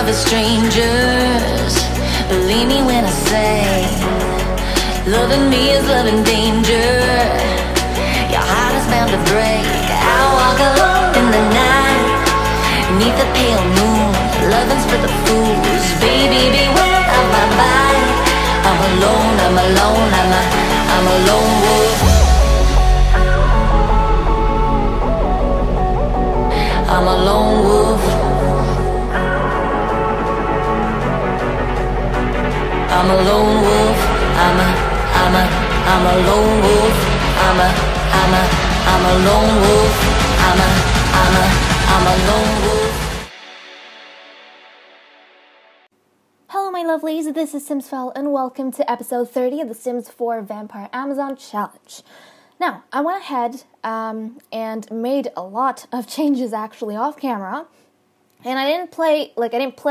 love is strangers. Believe me when I say, loving me is loving danger. Your heart is bound to break. I walk alone in the night, beneath the pale moon. Loving's for the fools. Baby, beware of my bite. I'm alone, I'm alone, I'm a lone wolf. I'm a lone wolf. I'm a lone wolf. I'm a lone wolf. I'm a lone wolf. I'm a lone wolf. Hello my lovelies, this is simsfel and welcome to episode 30 of the Sims 4 Vampire Amazon Challenge. Now, I went ahead and made a lot of changes actually off camera. And I didn't play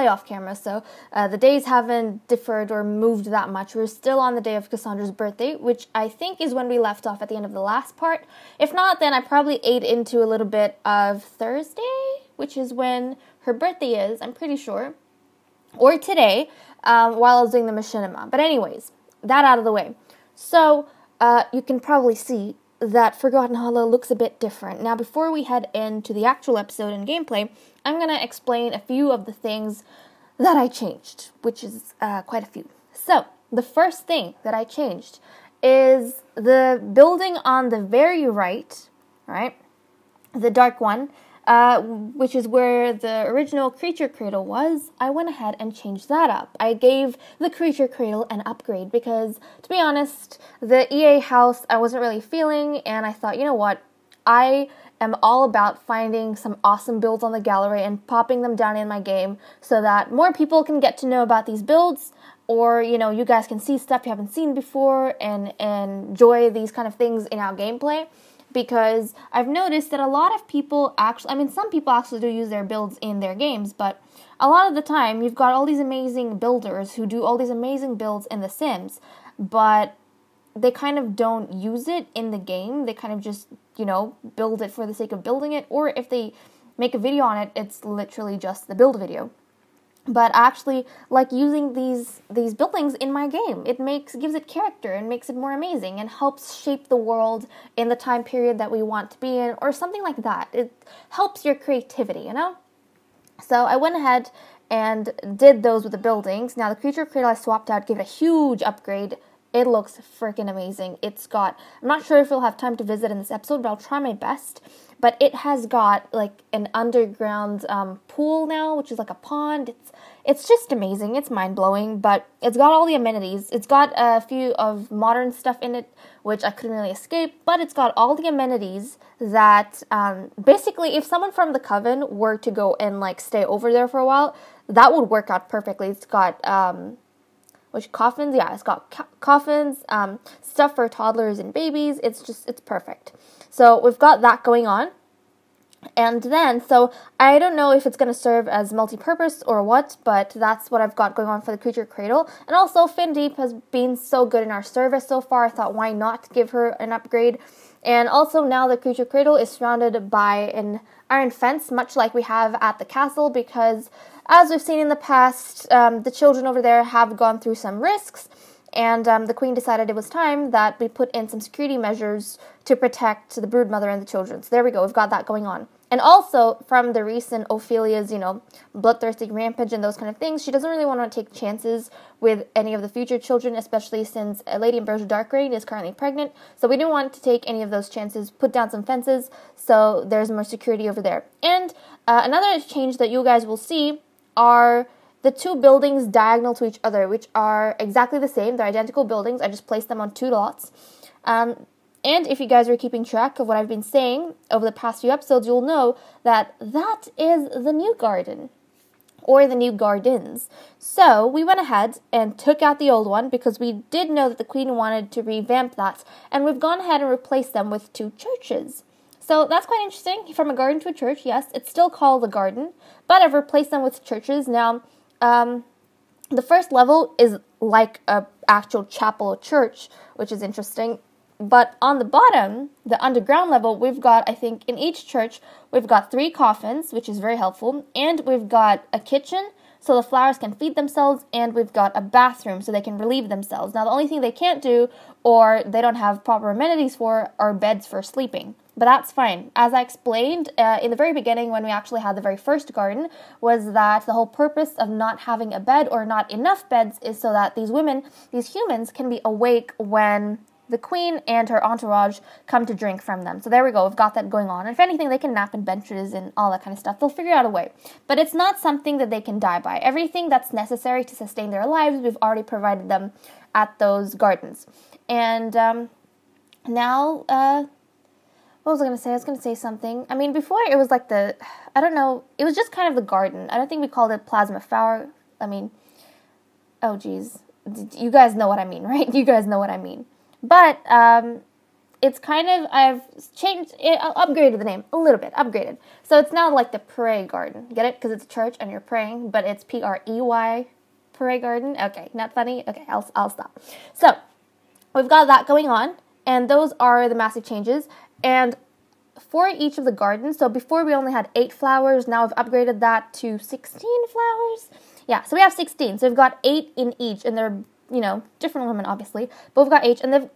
off camera, so the days haven't differed or moved that much. We're still on the day of Cassandra's birthday, which I think is when we left off at the end of the last part. If not, then I probably ate into a little bit of Thursday, which is when her birthday is, I'm pretty sure. Or today, while I was doing the machinima. But anyways, that out of the way. So, you can probably see that Forgotten Hollow looks a bit different. Now, before we head into the actual episode and gameplay, I'm going to explain a few of the things that I changed, which is quite a few. So, the first thing that I changed is the building on the very right, the dark one, which is where the original creature cradle was. I went ahead and changed that up. I gave the creature cradle an upgrade because, to be honest, the EA house I wasn't really feeling, and I thought, you know what, I am all about finding some awesome builds on the gallery and popping them down in my game so that more people can get to know about these builds, or, you know, you guys can see stuff you haven't seen before and enjoy these kind of things in our gameplay. Because I've noticed that a lot of people some people actually do use their builds in their games, but a lot of the time you've got all these amazing builders who do all these amazing builds in The Sims, but they kind of don't use it in the game. They kind of just, you know, build it for the sake of building it, or if they make a video on it, it's literally just the build video. But I actually like using these buildings in my game. It gives it character and makes it more amazing and helps shape the world in the time period that we want to be in, or something like that. It helps your creativity, you know? So I went ahead and did those with the buildings. Now the creature cradle I swapped out, gave it a huge upgrade. It looks freaking amazing. I'm not sure if we'll have time to visit in this episode, but I'll try my best. But it has got like an underground pool now, which is like a pond. It's just amazing. It's mind-blowing, but it's got all the amenities. It's got a few of modern stuff in it, which I couldn't really escape, but it's got all the amenities that basically if someone from the Coven were to go and like stay over there for a while, that would work out perfectly. It's got coffins? Yeah, it's got coffins, stuff for toddlers and babies. It's perfect. So we've got that going on. And then, so I don't know if it's going to serve as multi-purpose or what, but that's what I've got going on for the creature cradle. And also, Findeep has been so good in our service so far, I thought why not give her an upgrade. And also now the creature cradle is surrounded by an iron fence, much like we have at the castle, because as we've seen in the past, the children over there have gone through some risks, and the queen decided it was time that we put in some security measures to protect the broodmother and the children. So there we go, we've got that going on. And also, from the recent Ophelia's, bloodthirsty rampage and those kind of things, she doesn't really want to take chances with any of the future children, especially since Lady Ambrosia Darkreign is currently pregnant. So we didn't want to take any of those chances, put down some fences, so there's more security over there. And another change that you guys will see are the two buildings diagonal to each other, which are exactly the same. They're identical buildings. I just placed them on two lots. And if you guys are keeping track of what I've been saying over the past few episodes, you'll know that that is the new garden, or the new gardens. So we went ahead and took out the old one because we did know that the queen wanted to revamp that, and we've gone ahead and replaced them with two churches. So that's quite interesting. From a garden to a church, yes, it's still called a garden, but I've replaced them with churches. Now, the first level is like a actual chapel church, which is interesting. But on the bottom, the underground level, we've got, I think, in each church, we've got 3 coffins, which is very helpful. And we've got a kitchen, so the flowers can feed themselves, and we've got a bathroom so they can relieve themselves. Now, the only thing they can't do, or they don't have proper amenities for, are beds for sleeping. But that's fine. As I explained in the very beginning when we actually had the very first garden, was that the whole purpose of not having a bed or not enough beds is so that these humans can be awake when the queen and her entourage come to drink from them. So there we go, we've got that going on. And if anything, they can nap in benches and all that kind of stuff. They'll figure out a way. But it's not something that they can die by. Everything that's necessary to sustain their lives, we've already provided them at those gardens. And now, what was I going to say? I was going to say something. I mean, before it was like I don't know, it was just kind of the garden. I don't think we called it plasma flower. I mean, oh geez. You guys know what I mean, right? You guys know what I mean. But it's kind of, I've changed it, upgraded the name a little bit, upgraded. So it's now like the pray garden. Get it? Because it's a church and you're praying, but it's P-R-E-Y, pray garden. Okay, not funny? Okay, I'll stop. So we've got that going on, and those are the massive changes. And for each of the gardens, so before we only had 8 flowers, now I've upgraded that to 16 flowers. Yeah, so we have 16. So we've got 8 in each, and they're, different women, obviously. But we've got 18,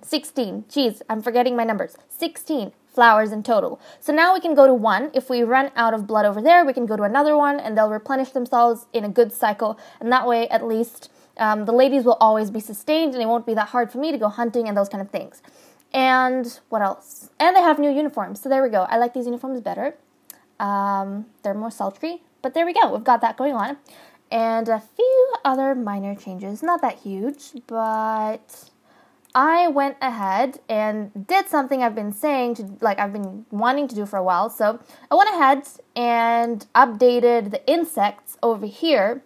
16. Jeez, I'm forgetting my numbers. 16 flowers in total. So now we can go to 1. If we run out of blood over there, we can go to another one, and they'll replenish themselves in a good cycle. And that way, at least, the ladies will always be sustained, and it won't be that hard for me to go hunting and those kind of things. And what else? And they have new uniforms. So there we go. I like these uniforms better. They're more sultry. But there we go. We've got that going on. And a few other minor changes. Not that huge, but I went ahead and did something I've been I've been wanting to do for a while. So I went ahead and updated the insects over here,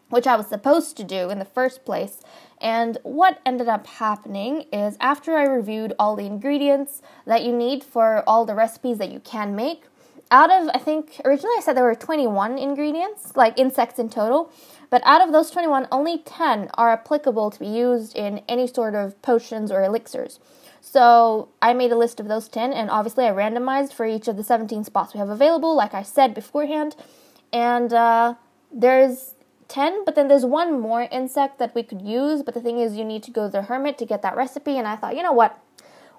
which I was supposed to do in the first place. And what ended up happening is after I reviewed all the ingredients that you need for all the recipes that you can make, out of, I think, originally I said there were 21 ingredients, like insects in total, but out of those 21, only 10 are applicable to be used in any sort of potions or elixirs. So I made a list of those 10, and obviously I randomized for each of the 17 spots we have available, like I said beforehand, and there's 10, but then there's one more insect that we could use, but the thing is you need to go to the hermit to get that recipe, and I thought, you know what,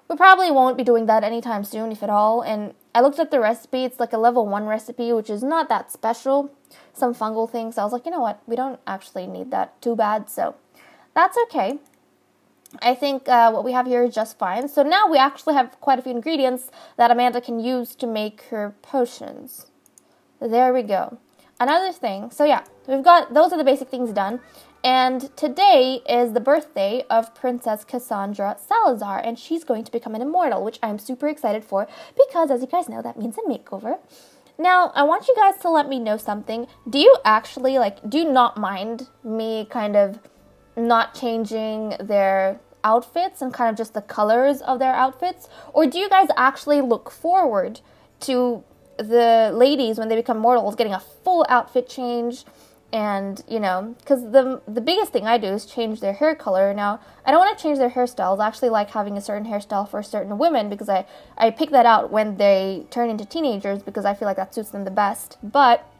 we probably won't be doing that anytime soon, if at all. And I looked at the recipe. It's like a level 1 recipe, which is not that special. Some fungal things. So I was like, you know what? We don't actually need that too bad. So that's okay. I think what we have here is just fine. So now we actually have quite a few ingredients that Amanda can use to make her potions. There we go. Another thing. So yeah, we've got, those are the basic things done. And today is the birthday of Princess Cassandra Salazar, and she's going to become an immortal, which I'm super excited for, because as you guys know, that means a makeover. Now, I want you guys to let me know something. Do you actually, do you not mind me kind of not changing their outfits and kind of just the colors of their outfits? Or do you guys actually look forward to the ladies, when they become mortals, getting a full outfit change? And, because the biggest thing I do is change their hair color. Now, I don't want to change their hairstyles. I actually like having a certain hairstyle for certain women, because I pick that out when they turn into teenagers, because I feel like that suits them the best. But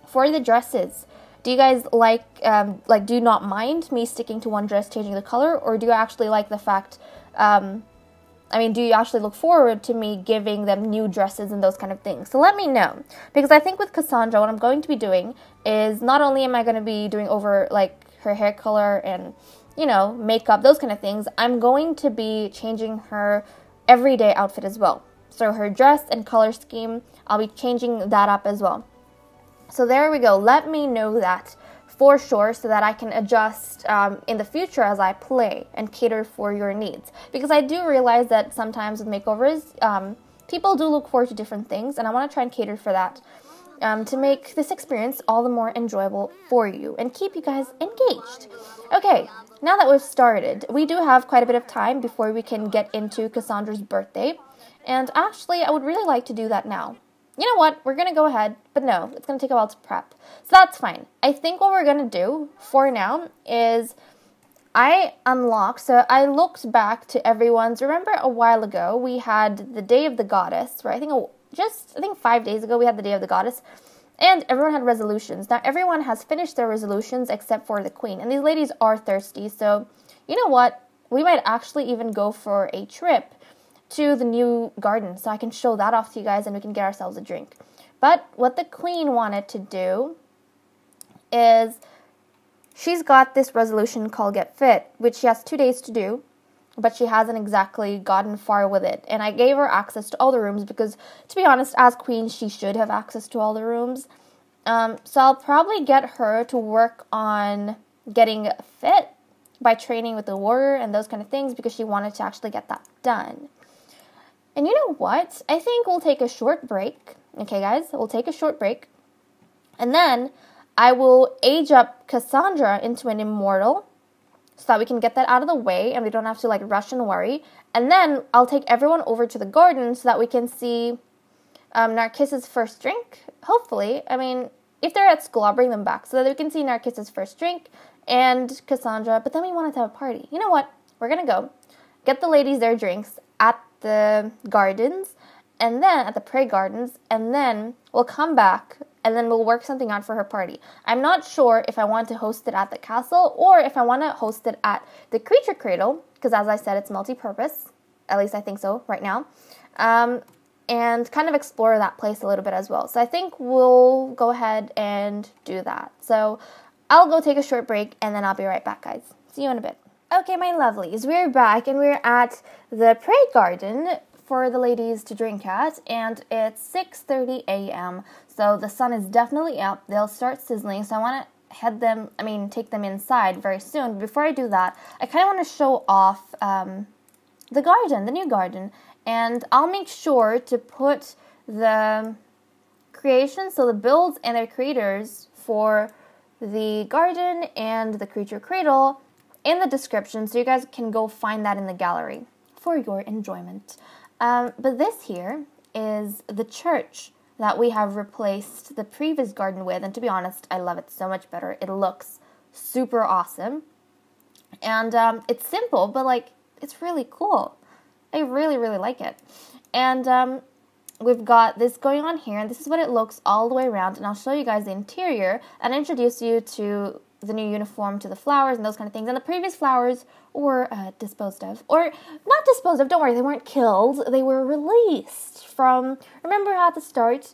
for the dresses, do you guys do you not mind me sticking to one dress, changing the color? Or do you actually like the fact, do you actually look forward to me giving them new dresses and those kind of things? So let me know. Because I think with Cassandra, what I'm going to be doing is not only am I going to be doing over, her hair color and, makeup, those kind of things, I'm going to be changing her everyday outfit as well. So her dress and color scheme, I'll be changing that up as well. So there we go. Let me know that for sure, so that I can adjust in the future as I play and cater for your needs. Because I do realize that sometimes with makeovers, people do look forward to different things, and I want to try and cater for that to make this experience all the more enjoyable for you and keep you guys engaged. Okay, now that we've started, we do have quite a bit of time before we can get into Cassandra's birthday, and actually I would really like to do that now. You know what, we're going to go ahead, but no, it's going to take a while to prep. So that's fine. I think what we're going to do for now is I looked back to everyone's, remember a while ago, we had the Day of the Goddess, right? I think 5 days ago we had the Day of the Goddess, And everyone had resolutions. Now, everyone has finished their resolutions except for the queen. And these ladies are thirsty, so you know what? We might actually even go for a trip to the new garden, so I can show that off to you guys and we can get ourselves a drink. But what the queen wanted to do is she's got this resolution called Get Fit, which she has 2 days to do, but she hasn't exactly gotten far with it. And I gave her access to all the rooms because, to be honest, as queen, she should have access to all the rooms. So I'll probably get her to work on getting fit by training with the warrior and those kind of things because she wanted to actually get that done. And you know what? I think we'll take a short break. Okay, guys? We'll take a short break. And then I will age up Cassandra into an immortal so that we can get that out of the way and we don't have to, like, rush and worry. And then I'll take everyone over to the garden so that we can see Narcissus' first drink, hopefully. I mean, if they're at school, I'll bring them back so that we can see Narcissus' first drink and Cassandra. But then we wanted to have a party. You know what? We're going to go get the ladies their drinks at the gardens and then at the prey gardens, and then we'll come back and then we'll work something out for her party. I'm not sure if I want to host it at the castle or if I want to host it at the creature cradle, because as I said, it's multi-purpose. At least I think so right now. And kind of explore that place a little bit as well. So I think we'll go ahead and do that. So I'll go take a short break and then I'll be right back, guys. See you in a bit. Okay, my lovelies, we're back and we're at the prey garden for the ladies to drink at, and it's 6:30 a.m. So the sun is definitely up. They'll start sizzling, so I want to take them inside very soon. Before I do that, I kind of want to show off the garden, the new garden, and I'll make sure to put the creations, so the builds and their creators for the garden and the creature cradle in the description, so you guys can go find that in the gallery for your enjoyment. But this here is the church that we have replaced the previous garden with, and to be honest, I love it so much better. It looks super awesome, and it's simple, but like it's really cool. I really, really like it. And we've got this going on here, and this is what it looks all the way around, and I'll show you guys the interior and introduce you to the new uniform, to the flowers and those kind of things. And the previous flowers were disposed of. Or not disposed of, don't worry, they weren't killed. They were released from, remember at the start,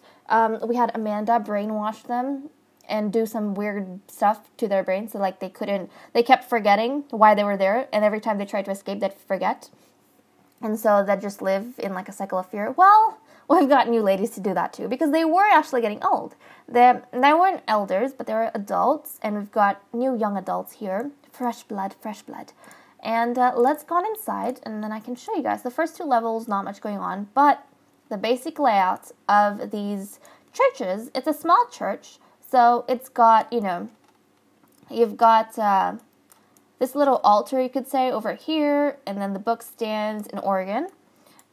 we had Amanda brainwash them and do some weird stuff to their brains. So like they kept forgetting why they were there, and every time they tried to escape, they'd forget. And so they'd just live in like a cycle of fear. Well, we've got new ladies to do that too, because they were actually getting old. They weren't elders, but they were adults, and we've got new young adults here. Fresh blood, fresh blood. And let's go on inside, and then I can show you guys. The first 2 levels, not much going on, but the basic layout of these churches, it's a small church, so it's got, you've got this little altar, you could say, over here, and then the book stands, an organ.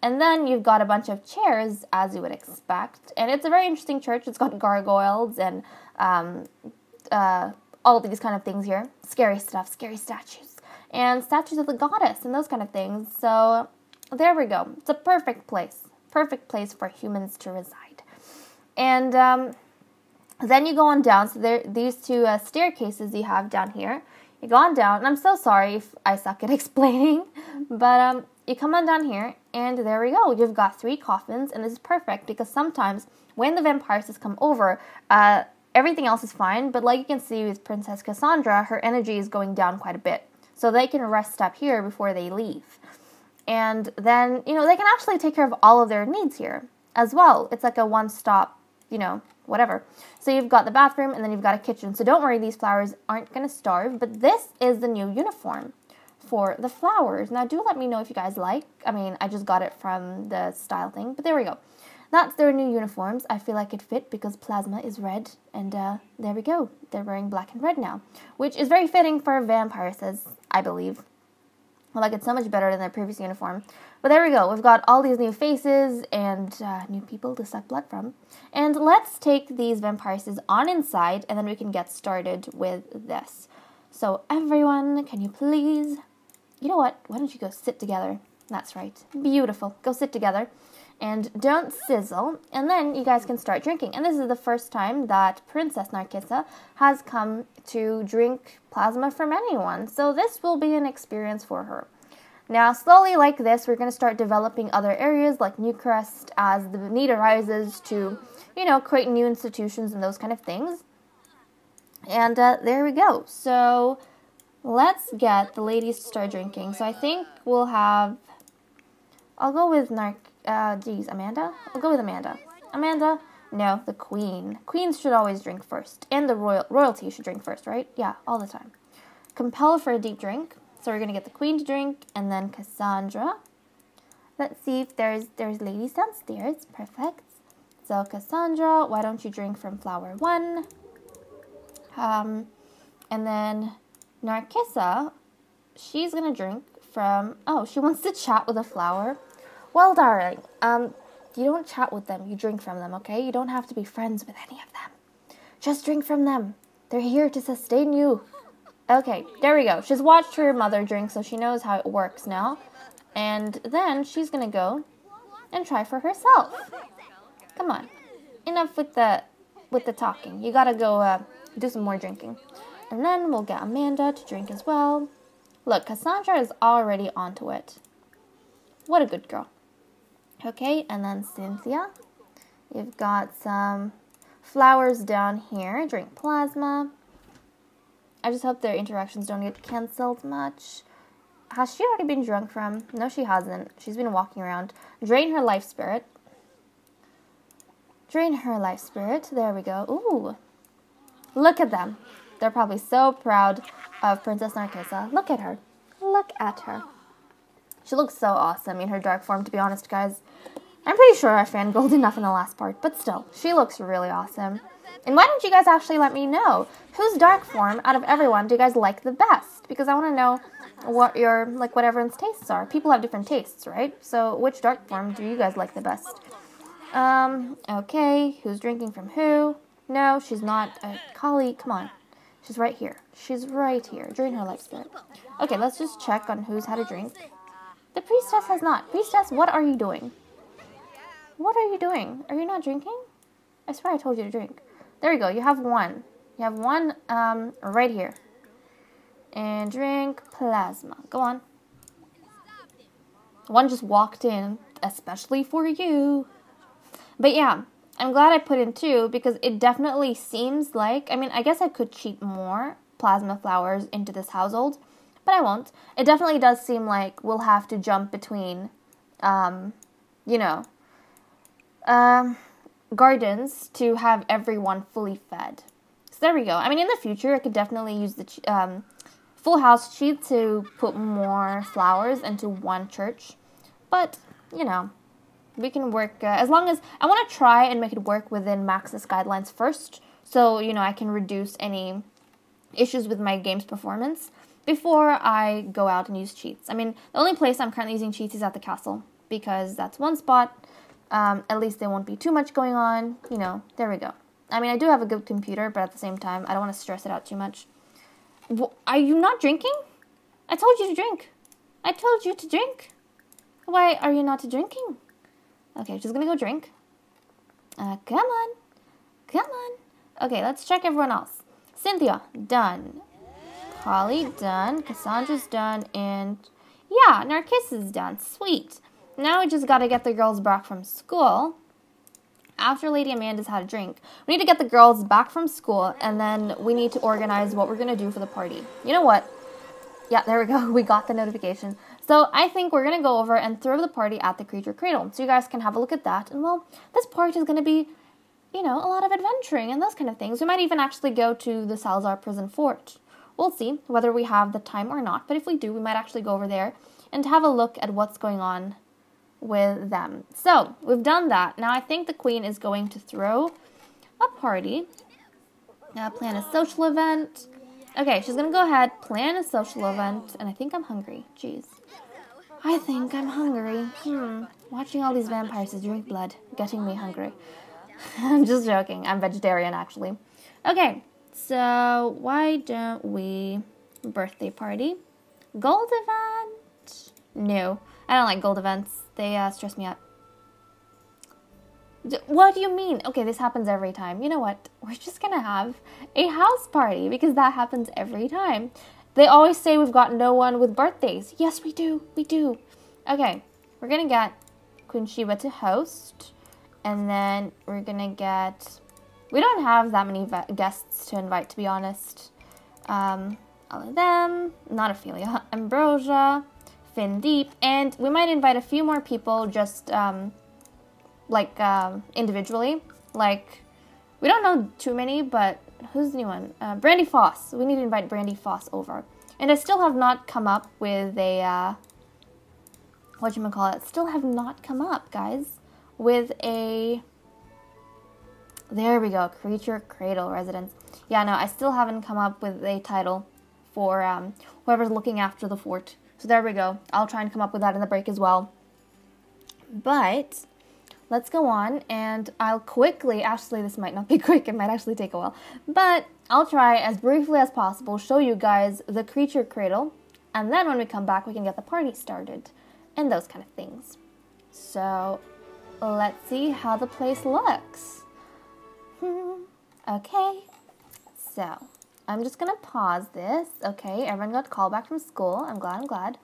And then you've got a bunch of chairs, as you would expect. And it's a very interesting church. It's got gargoyles and all these kind of things here. Scary stuff, scary statues. And statues of the goddess and those kind of things. So there we go. It's a perfect place. Perfect place for humans to reside. And then you go on down. So these 2 staircases you have down here. You go on down. And I'm so sorry if I suck at explaining. But you come on down here, and there we go. You've got 3 coffins, and this is perfect because sometimes when the vampires come over, everything else is fine, but like you can see with Princess Cassandra, her energy is going down quite a bit. So they can rest up here before they leave. And then, they can actually take care of all of their needs here as well. It's like a one-stop, whatever. So you've got the bathroom, and then you've got a kitchen. So don't worry, these flowers aren't going to starve, but this is the new uniform for the flowers. Now, do let me know if you guys like. I just got it from the style thing, but there we go. That's their new uniforms. I feel like it fit because Plasma is red, and there we go. They're wearing black and red now, which is very fitting for vampiresses, I believe. I like it so much better than their previous uniform. But there we go. We've got all these new faces and new people to suck blood from. And let's take these vampiresses on inside, and then we can get started with this. So everyone, can you please... You know what? Why don't you go sit together? That's right. Beautiful. Go sit together. and don't sizzle, and then you guys can start drinking. And this is the first time that Princess Nxtella has come to drink plasma from anyone, so this will be an experience for her. Now, slowly like this, we're going to start developing other areas like Newcrest as the need arises to, create new institutions and those kind of things. And there we go. So let's get the ladies to start drinking. So I think we'll have, I'll go with Amanda? I'll go with Amanda. Amanda? No, the queen. Queens should always drink first. And the royalty should drink first, right? Yeah, all the time. Compel for a deep drink. So we're going to get the queen to drink, and then Cassandra. Let's see if there's ladies downstairs. Perfect. So Cassandra, why don't you drink from flower 1? And then Narcissa, she's going to drink from, she wants to chat with a flower. Well, darling, you don't chat with them, you drink from them, okay? You don't have to be friends with any of them. Just drink from them. They're here to sustain you. Okay, there we go. She's watched her mother drink, so she knows how it works now. And then she's going to go and try for herself. Come on. Enough with the talking. You got to go do some more drinking. And then we'll get Amanda to drink as well. Look, Cassandra is already onto it. What a good girl. Okay, and then Cynthia. You've got some flowers down here. Drink plasma. I just hope their interactions don't get cancelled much. Has she already been drunk from? No, she hasn't. She's been walking around. Drain her life spirit. Drain her life spirit. There we go. Ooh. Look at them. They're probably so proud of Princess Narcissa. Look at her. Look at her. She looks so awesome in her dark form, to be honest, guys. I'm pretty sure I fangirled enough in the last part, but still, she looks really awesome. And why don't you guys actually let me know whose dark form out of everyone do you guys like the best? Because I want to know what everyone's tastes are. People have different tastes, right? So which dark form do you guys like the best? Okay, who's drinking from who? No, she's not. Kali, come on. She's right here. She's right here. Drain her life spirit. Okay, let's just check on who's had a drink. The priestess has not. Priestess, what are you doing? What are you doing? Are you not drinking? I swear I told you to drink. There we go. You have one. You have one right here. And drink plasma. Go on. One just walked in, especially for you. But yeah, I'm glad I put in 2 because it definitely seems like, I guess I could cheat more plasma flowers into this household, but I won't. It definitely does seem like we'll have to jump between, gardens to have everyone fully fed. So there we go. In the future, I could definitely use the full house cheat to put more flowers into one church. But, we can work, as long as, I want to try and make it work within Max's guidelines first. So, I can reduce any issues with my game's performance before I go out and use cheats. The only place I'm currently using cheats is at the castle, because that's one spot. At least there won't be too much going on. There we go. I do have a good computer, but at the same time, I don't want to stress it out too much. Are you not drinking? I told you to drink. I told you to drink. Why are you not drinking? Okay, she's gonna go drink. Come on. Come on. Okay, let's check everyone else. Cynthia, done. Holly, done. Cassandra's done. And yeah, Narcissa's done. Sweet. Now we just gotta get the girls back from school. After Lady Amanda's had a drink, we need to get the girls back from school, and then we need to organize what we're gonna do for the party. You know what? Yeah, there we go. We got the notification. So I think we're gonna go over and throw the party at the Creature Cradle. So you guys can have a look at that. And well, this part is gonna be, a lot of adventuring and those kind of things. We might even actually go to the Salazar Prison Fort. We'll see whether we have the time or not. But if we do, we might actually go over there and have a look at what's going on with them. So we've done that. Now I think the queen is going to throw a party, plan a social event. Okay, she's gonna go ahead, plan a social event, and I think I'm hungry. Jeez, I think I'm hungry. Watching all these vampires drink blood, getting me hungry. I'm just joking. I'm vegetarian actually. Okay, so why don't we birthday party, gold event? No, I don't like gold events. They stress me out. What do you mean? Okay, this happens every time. You know what? We're just gonna have a house party because that happens every time. They always say we've got no one with birthdays. Yes, we do. We do. Okay, we're gonna get Queen Sheba to host. And then we're gonna get... We don't have that many guests to invite, to be honest. All of them. Not Ophelia. Ambrosia. Findeep. And we might invite a few more people just... individually. Like, we don't know too many, but who's the new one? Brandy Foss. We need to invite Brandy Foss over. And I still have not come up with a, whatchamacallit? Still have not come up, guys, with a, there we go, Creature Cradle Residence. Yeah, no, I still haven't come up with a title for, whoever's looking after the fort. So there we go. I'll try and come up with that in the break as well. But... let's go on, and I'll quickly, actually this might not be quick, it might actually take a while, but I'll try as briefly as possible, show you guys the Creature Cradle, and then when we come back we can get the party started, and those kind of things. So, let's see how the place looks. Okay, so, I'm just gonna pause this. Okay, everyone got a call back from school, I'm glad.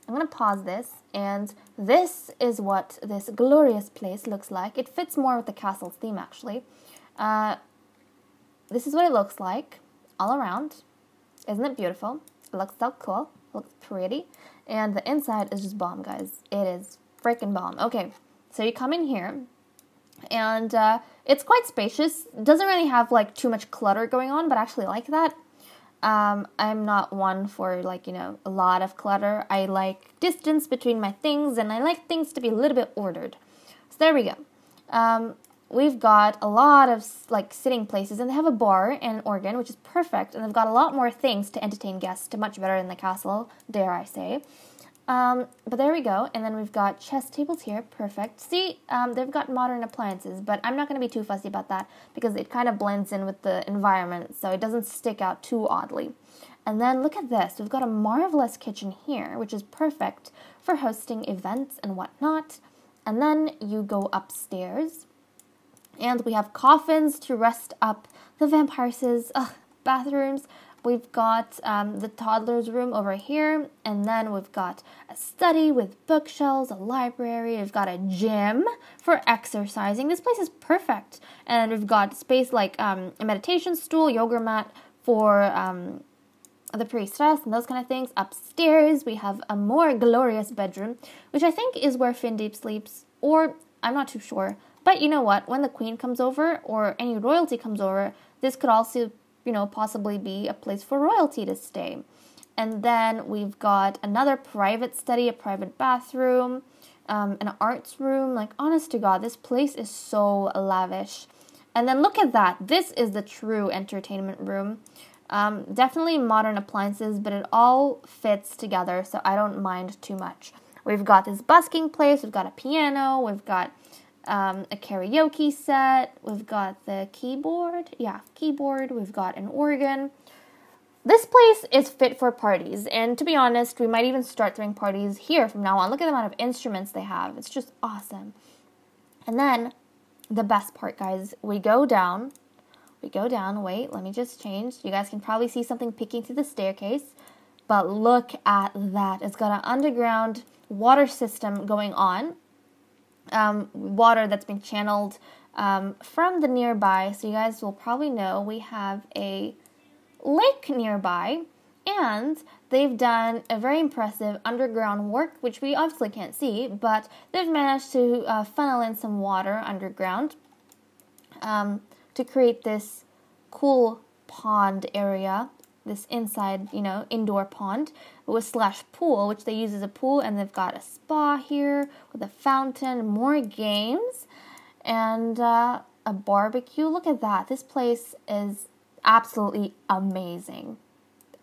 I'm going to pause this, and this is what this glorious place looks like. It fits more with the castle's theme, actually. This is what it looks like all around. Isn't it beautiful? It looks so cool. It looks pretty. And the inside is just bomb, guys. It is freaking bomb. Okay, so you come in here, and it's quite spacious. It doesn't really have, like, too much clutter going on, but I actually like that. I'm not one for, like, you know, a lot of clutter. I like distance between my things, and I like things to be a little bit ordered. So there we go. We've got a lot of, like, sitting places, and they have a bar and an organ, which is perfect, and they've got a lot more things to entertain guests, much better than the castle, dare I say. But there we go, and then we've got chess tables here, perfect. See, they've got modern appliances, but I'm not going to be too fussy about that, because it kind of blends in with the environment, so it doesn't stick out too oddly. And then look at this, we've got a marvelous kitchen here, which is perfect for hosting events and whatnot. And then you go upstairs, and we have coffins to rest up the vampires' bathrooms. We've got the toddler's room over here, and then we've got a study with bookshelves, a library, we've got a gym for exercising. This place is perfect. And we've got space like a meditation stool, yoga mat for the priestess and those kind of things. Upstairs, we have a more glorious bedroom, which I think is where Findeep sleeps, or I'm not too sure. But you know what? When the queen comes over, or any royalty comes over, this could also, you know, possibly be a place for royalty to stay. And then we've got another private study, a private bathroom, an arts room. Like, honest to God, this place is so lavish. And then look at that. This is the true entertainment room. Definitely modern appliances, but it all fits together, so I don't mind too much. We've got this busking place, we've got a piano, we've got a karaoke set, we've got the keyboard, we've got an organ. This place is fit for parties, and to be honest, we might even start throwing parties here from now on. Look at the amount of instruments they have. It's just awesome. And then, the best part, guys, we go down, wait, let me just change. You guys can probably see something peeking through the staircase, but look at that. It's got an underground water system going on. Water that's been channeled from the nearby, so you guys will probably know we have a lake nearby, and they've done a very impressive underground work, which we obviously can't see, but they've managed to funnel in some water underground to create this cool pond area, this inside, you know, indoor pond with / pool, which they use as a pool, and they've got a spa here with a fountain, more games, and a barbecue. Look at that. This place is absolutely amazing.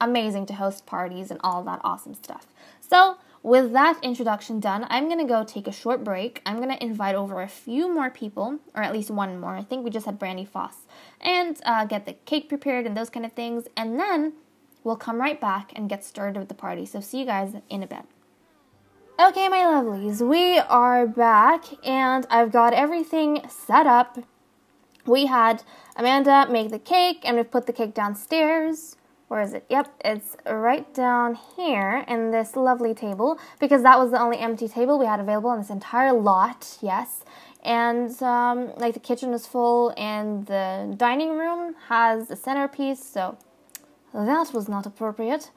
Amazing to host parties and all that awesome stuff. So, with that introduction done, I'm going to go take a short break. I'm going to invite over a few more people, or at least one more. I think we just had Brandy Foss. And get the cake prepared and those kind of things. And then we'll come right back and get started with the party. So see you guys in a bit. Okay, my lovelies, we are back, and I've got everything set up. We had Amanda make the cake, and we've put the cake downstairs. Where is it? Yep, it's right down here in this lovely table, because that was the only empty table we had available in this entire lot, yes. And, like, the kitchen is full, and the dining room has a centerpiece, so that was not appropriate.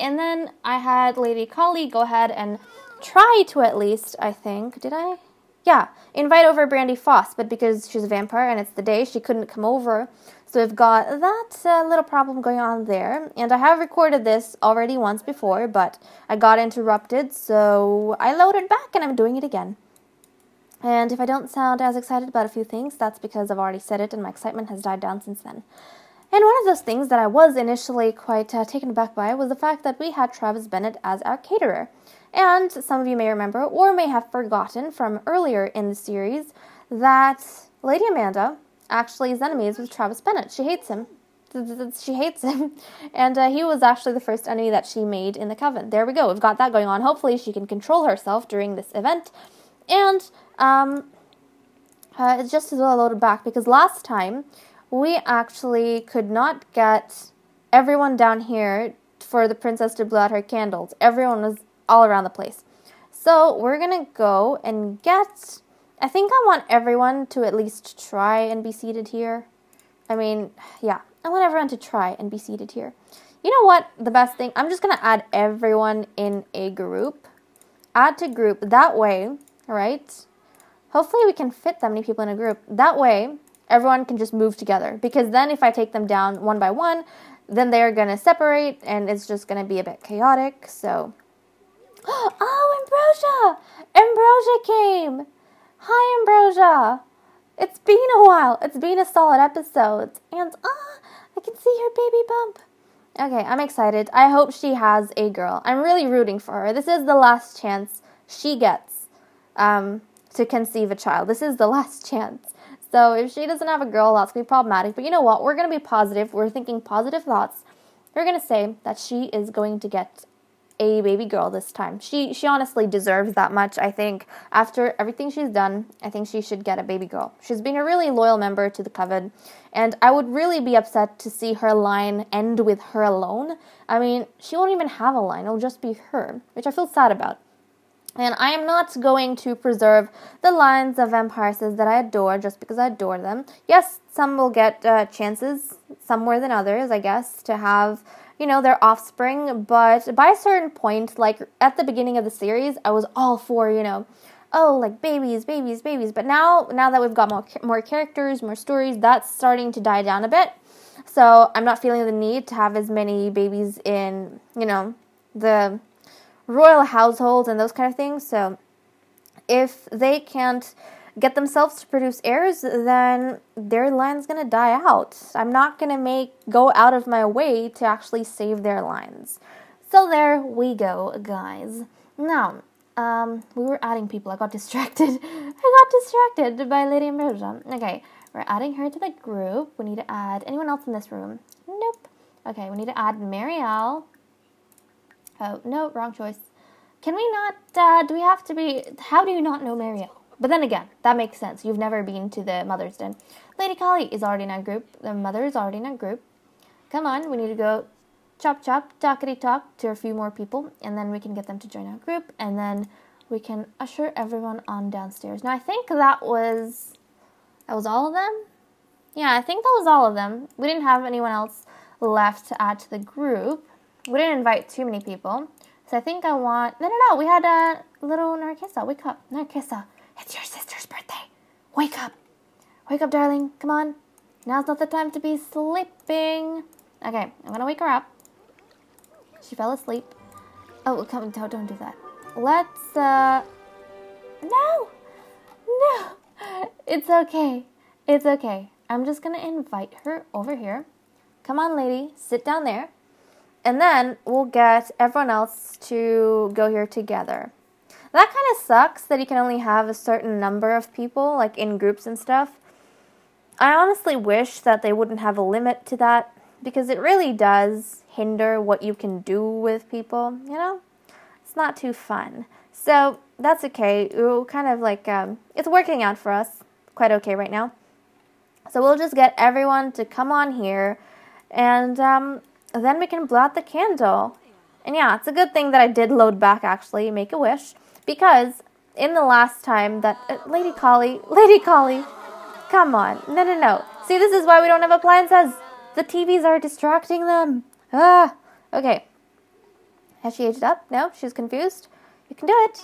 And then I had Lady Kali go ahead and try to at least, I think, did I? Yeah, invite over Brandy Foss, but because she's a vampire and it's the day, she couldn't come over. So we've got that little problem going on there. And I have recorded this already once before, but I got interrupted, so I loaded back and I'm doing it again. And if I don't sound as excited about a few things, that's because I've already said it and my excitement has died down since then. And one of those things that I was initially quite taken aback by was the fact that we had Travis Bennett as our caterer. And some of you may remember, or may have forgotten from earlier in the series, that Lady Amanda actually is enemies with Travis Bennett. She hates him. She hates him. And he was actually the first enemy that she made in the Coven. There we go. We've got that going on. Hopefully she can control herself during this event. And it's just as well loaded back, because last time we actually could not get everyone down here for the princess to blow out her candles. Everyone was all around the place. So we're going to go and get... I think I want everyone to at least try and be seated here. I mean, yeah. I want everyone to try and be seated here. You know what? The best thing... I'm just going to add everyone in a group. Add to group. That way, right? Hopefully we can fit that many people in a group. That way, everyone can just move together. Because then if I take them down one by one, then they're going to separate, and it's just going to be a bit chaotic, so... Oh, Ambrosia! Ambrosia came! Hi, Ambrosia! It's been a while. It's been a solid episode. And, I can see her baby bump. Okay, I'm excited. I hope she has a girl. I'm really rooting for her. This is the last chance she gets to conceive a child. This is the last chance. So if she doesn't have a girl, that's going to be problematic. But you know what? We're going to be positive. We're thinking positive thoughts. We're going to say that she is going to get a baby girl this time. She honestly deserves that much, I think. After everything she's done, I think she should get a baby girl. She's been a really loyal member to the Coven, and I would really be upset to see her line end with her alone. I mean, she won't even have a line. It'll just be her, which I feel sad about. And I am not going to preserve the lines of vampiresses that I adore just because I adore them. Yes, some will get chances, some more than others, I guess, to have, you know, their offspring. But by a certain point, like at the beginning of the series, I was all for, you know, oh, like babies. But now that we've got more characters, more stories, that's starting to die down a bit. So I'm not feeling the need to have as many babies in, you know, the royal household and those kind of things. So if they can't get themselves to produce heirs, then their line's gonna die out. I'm not gonna go out of my way to actually save their lines. So there we go, guys. Now, we were adding people. I got distracted. By Lady Ambrosia. Okay, we're adding her to the group. We need to add anyone else in this room. Nope. Okay, we need to add Marielle. Oh, no, wrong choice. Can we not, do we have to be, how do you not know Marielle? But then again, that makes sense. You've never been to the Mother's Den. Lady Kali is already in our group. The Mother is already in our group. Come on, we need to go chop, talkity talk to a few more people, and then we can get them to join our group, and then we can usher everyone on downstairs. Now, I think that was all of them? Yeah, I think that was all of them. We didn't have anyone else left to add to the group. We didn't invite too many people. So I think I want... No. We had a little Narcissa. Wake up. Narcissa. It's your sister's birthday. Wake up. Wake up, darling. Come on. Now's not the time to be sleeping. Okay, I'm going to wake her up. She fell asleep. Oh, come, don't do that. Let's, No. It's okay. It's okay. I'm just going to invite her over here. Come on, lady. Sit down there. And then we'll get everyone else to go here together. That kind of sucks that you can only have a certain number of people, like in groups and stuff. I honestly wish that they wouldn't have a limit to that, because it really does hinder what you can do with people, you know? It's not too fun. So that's okay. We'll kind of like, it's working out for us quite okay right now. So we'll just get everyone to come on here, and then we can blow out the candle. And yeah, it's a good thing that I did load back, actually, Make a Wish, because in the last time that, Lady Collie, come on, no. See, this is why we don't have appliances. The TVs are distracting them. Okay. Has she aged up? No, she's confused. You can do it.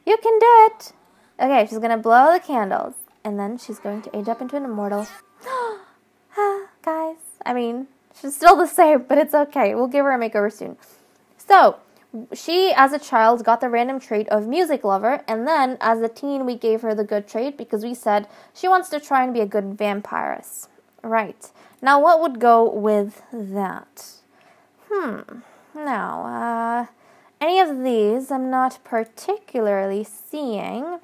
You can do it. Okay, she's gonna blow the candles, and then she's going to age up into an immortal. Guys, I mean, she's still the same, but it's okay. We'll give her a makeover soon. So, she, as a child, got the random trait of music lover, and then, as a teen, we gave her the good trait because we said she wants to try and be a good vampiress. Right. Now, what would go with that? Now, any of these I'm not particularly seeing.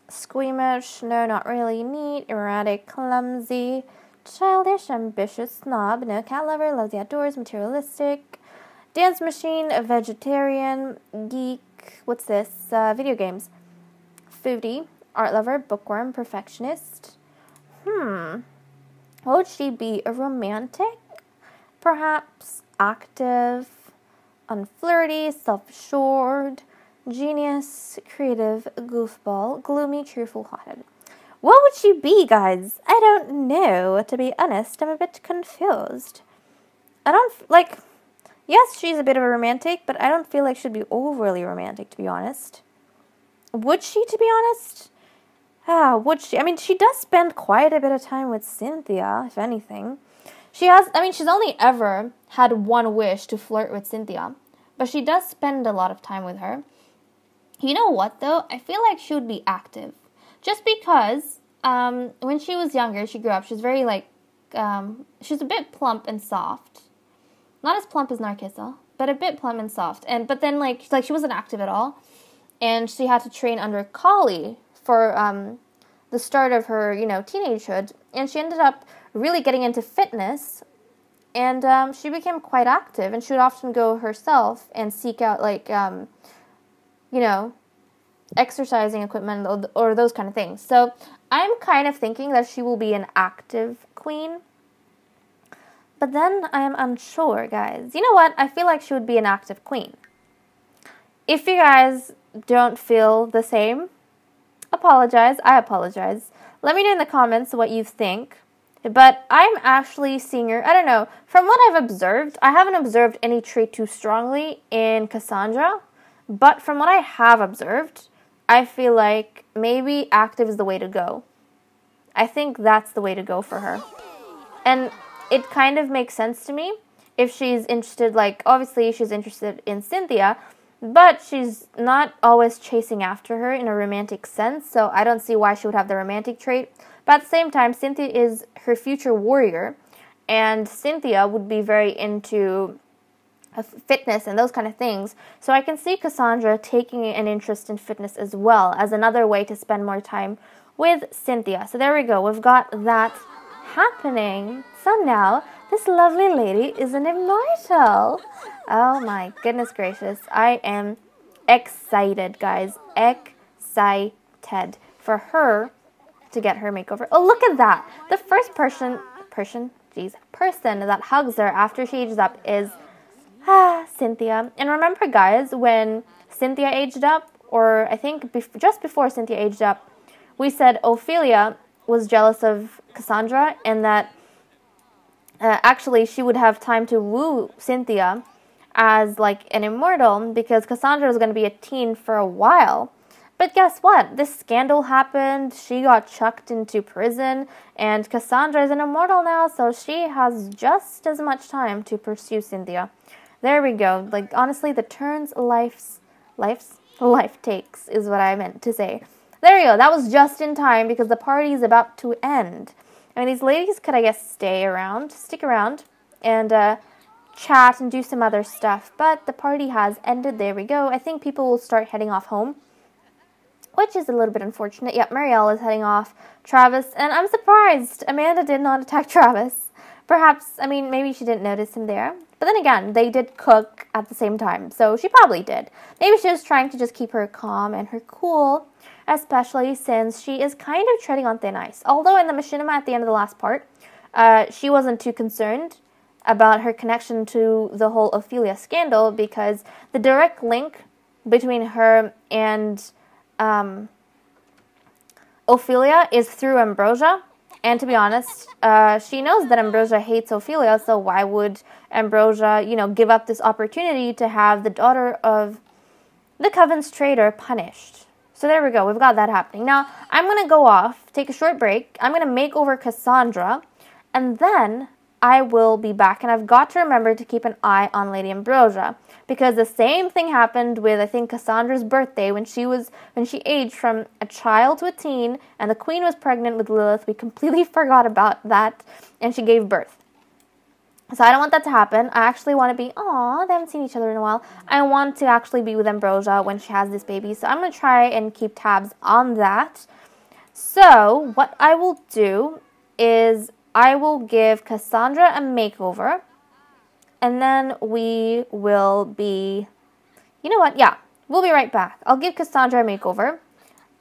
Squeamish, no, not really. Neat, erratic, clumsy, childish, ambitious, snob, no. Cat lover, loves the outdoors, materialistic, dance machine, a vegetarian, geek, what's this? Video games, foodie, art lover, bookworm, perfectionist. What would she be? A romantic? Perhaps active, unflirty, self-assured, genius, creative, goofball, gloomy, cheerful, hothead. What would she be, guys? I don't know. To be honest, I'm a bit confused. I don't, yes, she's a bit of a romantic, but I don't feel like she'd be overly romantic, to be honest. Would she, to be honest? Would she? I mean, she does spend quite a bit of time with Cynthia, if anything. She's only ever had one wish to flirt with Cynthia, but she does spend a lot of time with her. You know what, though? I feel like she would be active. Just because, when she was younger, she grew up, she's very, she's a bit plump and soft. Not as plump as Nxtella, but a bit plump and soft. But then, she wasn't active at all. And she had to train under Collie for, the start of her, teenagehood. And she ended up really getting into fitness. And, she became quite active. And she would often go herself and seek out, exercising equipment or those kind of things. So I'm kind of thinking that she will be an active queen. But then I am unsure, guys. You know what? I feel like she would be an active queen. If you guys don't feel the same, I apologize. Let me know in the comments what you think. But I'm actually seeing her, I don't know, from what I've observed, I haven't observed any trait too strongly in Cassandra. But from what I have observed, I feel like maybe active is the way to go. I think that's the way to go for her. And it kind of makes sense to me if she's interested, obviously she's interested in Cynthia, but she's not always chasing after her in a romantic sense, so I don't see why she would have the romantic trait. But at the same time, Cynthia is her future warrior, and Cynthia would be very into fitness and those kind of things. So I can see Cassandra taking an interest in fitness as well as another way to spend more time with Cynthia. So there we go. We've got that happening. So now this lovely lady is an immortal. Oh my goodness gracious. I am excited, guys. Excited for her to get her makeover. Oh, look at that. The first person that hugs her after she ages up is Cynthia. And remember, guys, when Cynthia aged up, or I think just before Cynthia aged up, we said Ophelia was jealous of Cassandra and that actually she would have time to woo Cynthia as an immortal because Cassandra was going to be a teen for a while. But guess what? This scandal happened, she got chucked into prison, and Cassandra is an immortal now, so she has just as much time to pursue Cynthia. There we go. Honestly, the turns life takes is what I meant to say. There you go. That was just in time because the party is about to end. I mean, these ladies could, I guess, stick around, and chat and do some other stuff. But the party has ended. There we go. I think people will start heading off home, which is a little bit unfortunate. Yep, Marielle is heading off. Travis, and I'm surprised Amanda did not attack Travis. Perhaps, maybe she didn't notice him there. But then again, they did cook at the same time, so she probably did. Maybe she was trying to just keep her calm and her cool, especially since she is kind of treading on thin ice. Although in the machinima at the end of the last part, she wasn't too concerned about her connection to the whole Ophelia scandal, because the direct link between her and Ophelia is through Ambrosia. And to be honest, she knows that Ambrosia hates Ophelia, so why would Ambrosia, give up this opportunity to have the daughter of the Coven's traitor punished? So there we go, we've got that happening. Now, I'm going to go off, take a short break. I'm going to make over Cassandra, and then I will be back. And I've got to remember to keep an eye on Lady Ambrosia, because the same thing happened with, I think, Cassandra's birthday when she aged from a child to a teen, and the queen was pregnant with Lilith. We completely forgot about that, and she gave birth. So I don't want that to happen. I actually want to be, they haven't seen each other in a while. I want to actually be with Ambrosia when she has this baby. So I'm going to try and keep tabs on that. So what I will do is I will give Cassandra a makeover, and then we will be, we'll be right back. I'll give Cassandra a makeover,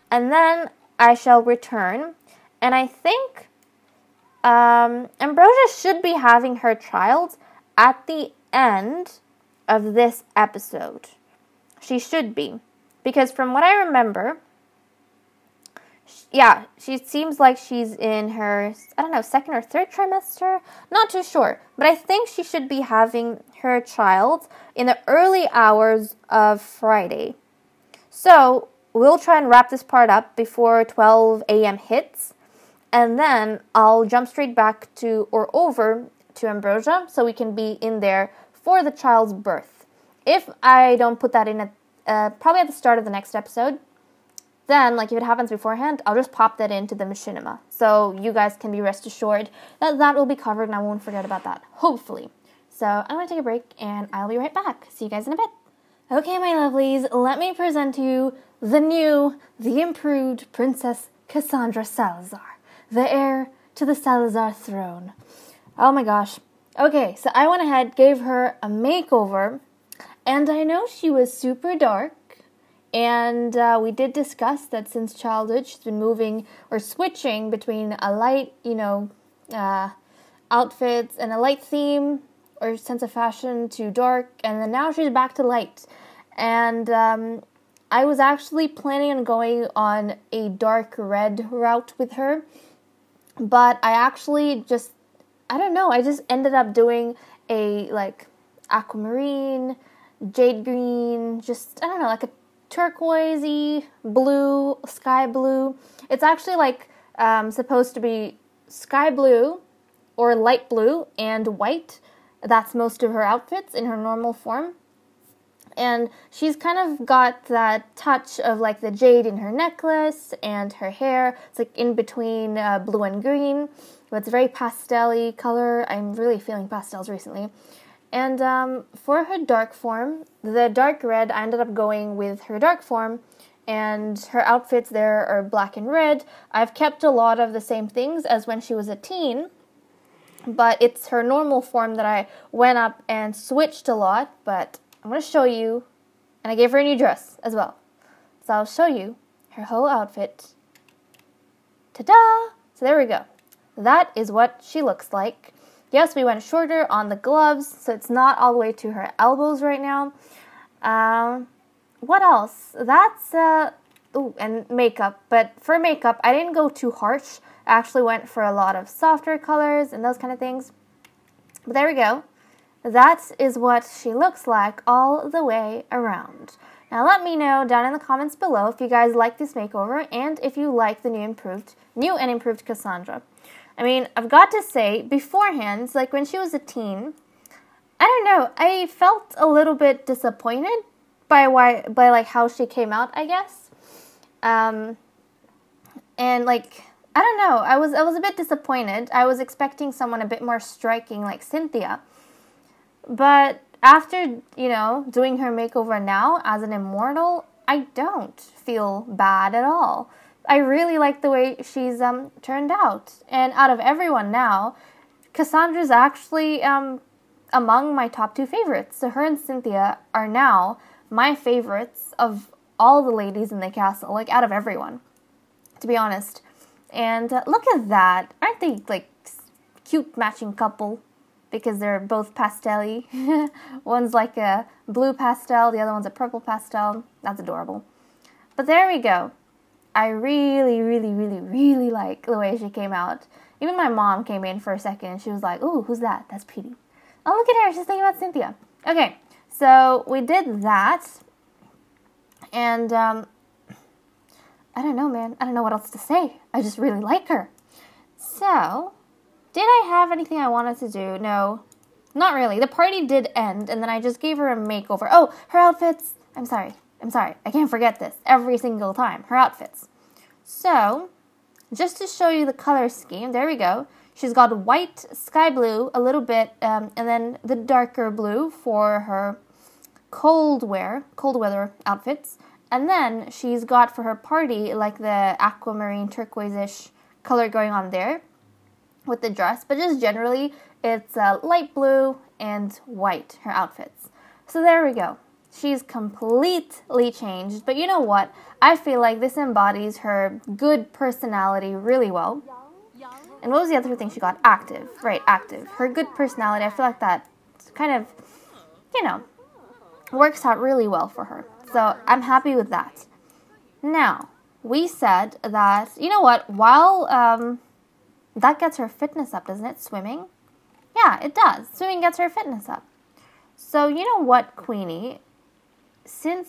and then I shall return, and I think Ambrosia should be having her child at the end of this episode. She should be, because from what I remember, she seems like she's in her, second or third trimester. Not too sure. But I think she should be having her child in the early hours of Friday. So we'll try and wrap this part up before 12 a.m. hits. And then I'll jump straight back over to Ambrosia, so we can be in there for the child's birth. If I don't put that in probably at the start of the next episode, then, if it happens beforehand, I'll just pop that into the machinima. So you guys can be rest assured that that will be covered, and I won't forget about that, hopefully. So I'm going to take a break, and I'll be right back. See you guys in a bit. Okay, my lovelies, let me present to you the improved Princess Cassandra Salazar, the heir to the Salazar throne. Oh my gosh. Okay, so I went ahead, gave her a makeover, and I know she was super dark. And we did discuss that since childhood, she's been moving or switching between a light, outfits and a light theme or sense of fashion to dark. And then now she's back to light. And I was actually planning on going on a dark red route with her. But I actually I just ended up doing a, aquamarine, jade green, like a turquoisey blue, sky blue. It's actually supposed to be sky blue or light blue and white. That's most of her outfits in her normal form. And she's kind of got that touch of the jade in her necklace and her hair. It's in between blue and green. But it's a very pastel-y color. I'm really feeling pastels recently. And for her dark form, the dark red, I ended up going with her dark form, and her outfits there are black and red. I've kept a lot of the same things as when she was a teen, but it's her normal form that I went up and switched a lot, but I'm going to show you, and I gave her a new dress as well. So I'll show you her whole outfit. Ta-da! So there we go. That is what she looks like. Yes, we went shorter on the gloves, so it's not all the way to her elbows right now. What else? That's, and makeup. But for makeup, I didn't go too harsh. I actually went for a lot of softer colors and those kind of things. But there we go. That is what she looks like all the way around. Now let me know down in the comments below if you guys like this makeover and if you like the new and improved Cassandra. I mean, I've got to say, beforehand, when she was a teen, I don't know, I felt a little bit disappointed by how she came out, I guess. And I don't know, I was a bit disappointed. I was expecting someone a bit more striking like Cynthia. But after, doing her makeover now as an Immortal, I don't feel bad at all. I really like the way she's turned out. And out of everyone now, Cassandra's actually, among my top 2 favorites. So her and Cynthia are now my favorites of all the ladies in the castle, like out of everyone, to be honest. And look at that. Aren't they like cute matching couple? Because they're both pastel-y. One's like a blue pastel, the other one's a purple pastel. That's adorable. But there we go. I really, really, really, really like the way she came out. Even my mom came in for a second and she was like, "Ooh, who's that? That's pretty." Oh, look at her. She's thinking about Cynthia. Okay, so we did that. And, I don't know, man. I don't know what else to say. I just really like her. So, did I have anything I wanted to do? No, not really. The party did end, and then I just gave her a makeover. Oh, her outfits. I'm sorry. I can't forget this every single time. Her outfits. So, just to show you the color scheme, there we go. She's got white, sky blue, a little bit, and then the darker blue for her cold weather outfits. And then she's got for her party like the aquamarine turquoise-ish color going on there with the dress. But just generally, it's light blue and white, her outfits. So there we go. She's completely changed. But you know what? I feel like this embodies her good personality really well. And what was the other thing she got? Active. Right, active. Her good personality, I feel like that kind of, works out really well for her. So I'm happy with that. Now, we said that, you know what, while that gets her fitness up, doesn't it? Swimming? Yeah, it does. Swimming gets her fitness up. So you know what, Queenie?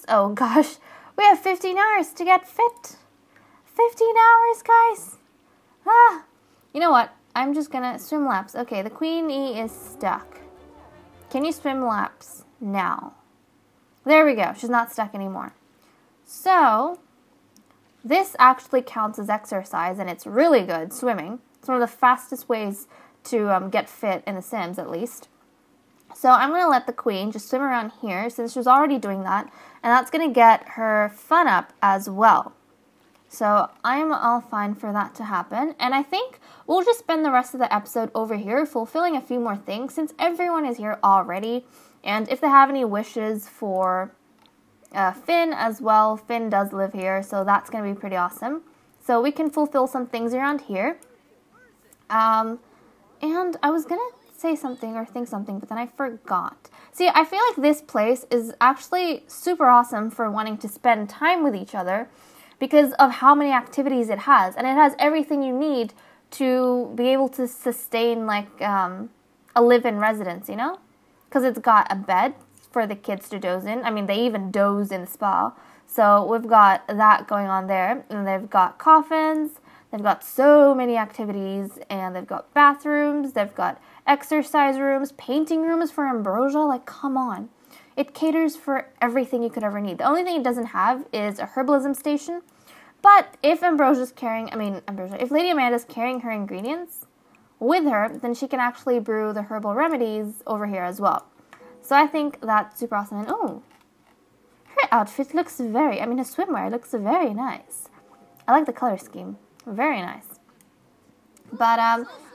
Oh gosh, we have 15 hours to get fit. 15 hours, guys. You know what? I'm just gonna swim laps. Okay, the Queenie is stuck. Can you swim laps now? There we go. She's not stuck anymore. So, this actually counts as exercise, and it's really good, swimming. It's one of the fastest ways to get fit in The Sims, at least. So, I'm going to let the Queen just swim around here, since she was already doing that, and that's going to get her fun up as well. So, I'm all fine for that to happen, and I think we'll just spend the rest of the episode over here fulfilling a few more things, since everyone is here already. And if they have any wishes for Finn as well, Finn does live here, so that's going to be pretty awesome. So we can fulfill some things around here. And I was going to say something or think something, but then I forgot. See, I feel like this place is actually super awesome for wanting to spend time with each other because of how many activities it has. And it has everything you need to be able to sustain like a live-in residence, you know? Because it's got a bed for the kids to doze in. I mean, they even doze in the spa. So we've got that going on there. And they've got coffins. They've got so many activities. And they've got bathrooms. They've got exercise rooms, painting rooms for Ambrosia. Like, come on. It caters for everything you could ever need. The only thing it doesn't have is a herbalism station. But if if Lady Amanda's carrying her ingredients with her, then she can actually brew the herbal remedies over here as well. So I think that's super awesome. And oh, her outfit looks her swimwear looks very nice. I like the color scheme. Very nice. But,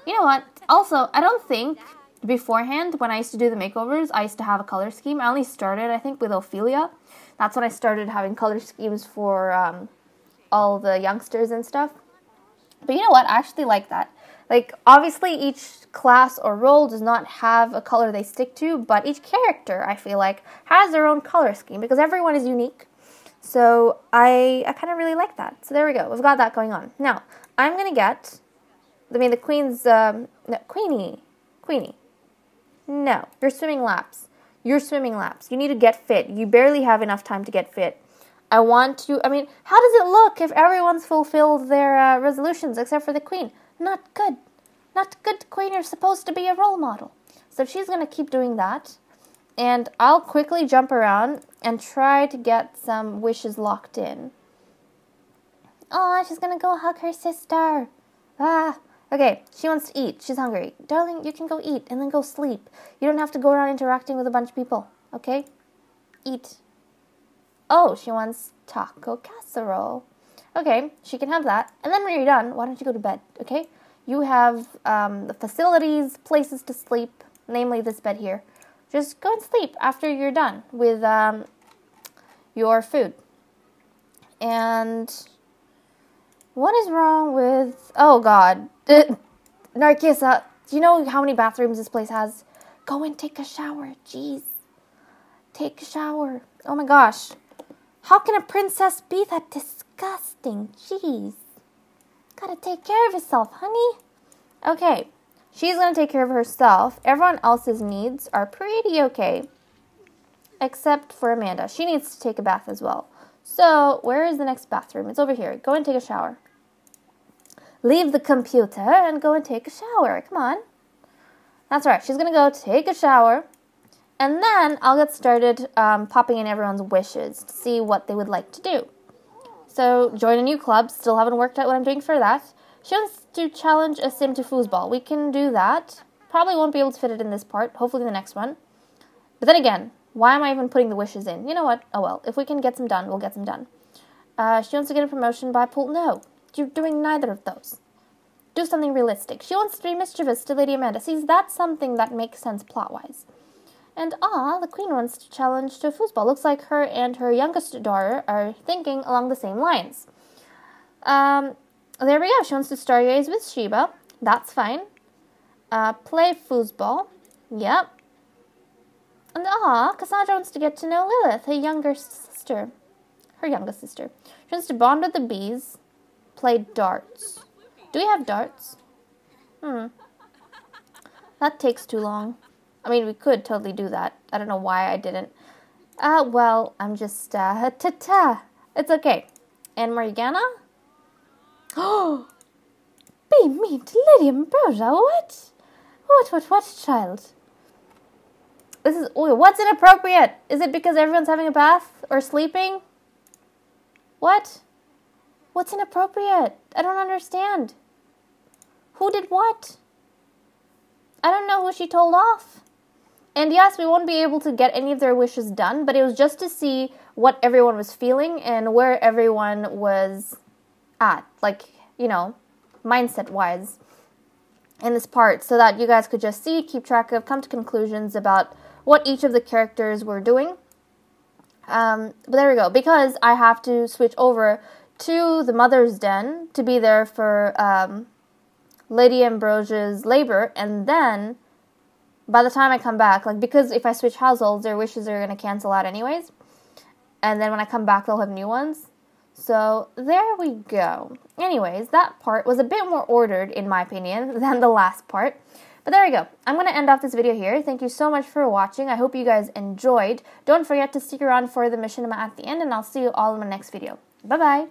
you know what? Also, I don't think beforehand, when I used to do the makeovers, I used to have a color scheme. I only started, I think, with Ophelia. That's when I started having color schemes for all the youngsters and stuff. But you know what? I actually like that. Like, obviously, each class or role does not have a color they stick to, but each character, I feel like, has their own color scheme, because everyone is unique. So, I kind of really like that. So, there we go. We've got that going on. Now, I'm going to get, the Queen's, Queenie. No, you're swimming laps. You need to get fit. You barely have enough time to get fit. How does it look if everyone's fulfilled their resolutions except for the Queen? Not good. Not good, Queen. You're supposed to be a role model. So she's going to keep doing that. And I'll quickly jump around and try to get some wishes locked in. Oh, she's going to go hug her sister. Okay, she wants to eat. She's hungry. Darling, you can go eat and then go sleep. You don't have to go around interacting with a bunch of people. Okay? Eat. Oh, she wants taco casserole. Okay, she can have that. And then when you're done, why don't you go to bed, okay? You have the facilities, places to sleep, namely this bed here. Just go and sleep after you're done with your food. And what is wrong with... Oh, God. Narcissa, do you know how many bathrooms this place has? Go and take a shower. Jeez. Take a shower. Oh, my gosh. How can a princess be that disgusting? Jeez. Gotta take care of yourself, honey. Okay. She's gonna take care of herself. Everyone else's needs are pretty okay. Except for Amanda. She needs to take a bath as well. So, where is the next bathroom? It's over here. Go and take a shower. Leave the computer and go and take a shower. Come on. That's right. She's going to go take a shower. And then I'll get started popping in everyone's wishes to see what they would like to do. So, join a new club. Still haven't worked out what I'm doing for that. She wants to challenge a sim to foosball. We can do that. Probably won't be able to fit it in this part. Hopefully the next one. But then again, why am I even putting the wishes in? You know what? Oh well. If we can get some done, we'll get some done. She wants to get a promotion by pool. No. You're doing neither of those. Do something realistic. She wants to be mischievous to Lady Amanda. See, that's something that makes sense plot-wise. And the queen wants to challenge to a foosball. Looks like her and her youngest daughter are thinking along the same lines. There we go. She wants to stargaze with Sheba. That's fine. Play foosball. Yep. And Cassandra wants to get to know Lilith, her youngest sister. She wants to bond with the bees. Play darts. Do we have darts? That takes too long. I mean, we could totally do that. I don't know why I didn't. Well, I'm just, It's okay. And Morgana? Oh! Be mean to Lady Ambrosia, what? What, child? This is, what's inappropriate? Is it because everyone's having a bath or sleeping? What? What's inappropriate? I don't understand. Who did what? I don't know who she told off. And yes, we won't be able to get any of their wishes done, but it was just to see what everyone was feeling and where everyone was at, like, you know, mindset-wise in this part, so that you guys could just see, keep track of, come to conclusions about what each of the characters were doing. But there we go. Because I have to switch over to the Mother's Den to be there for Lady Ambrosia's labor, and then by the time I come back, like, because if I switch households, their wishes are going to cancel out anyways, and then when I come back, they'll have new ones. So there we go. Anyways, that part was a bit more ordered, in my opinion, than the last part. But there we go. I'm going to end off this video here. Thank you so much for watching. I hope you guys enjoyed. Don't forget to stick around for the mission at the end, and I'll see you all in my next video. Bye-bye.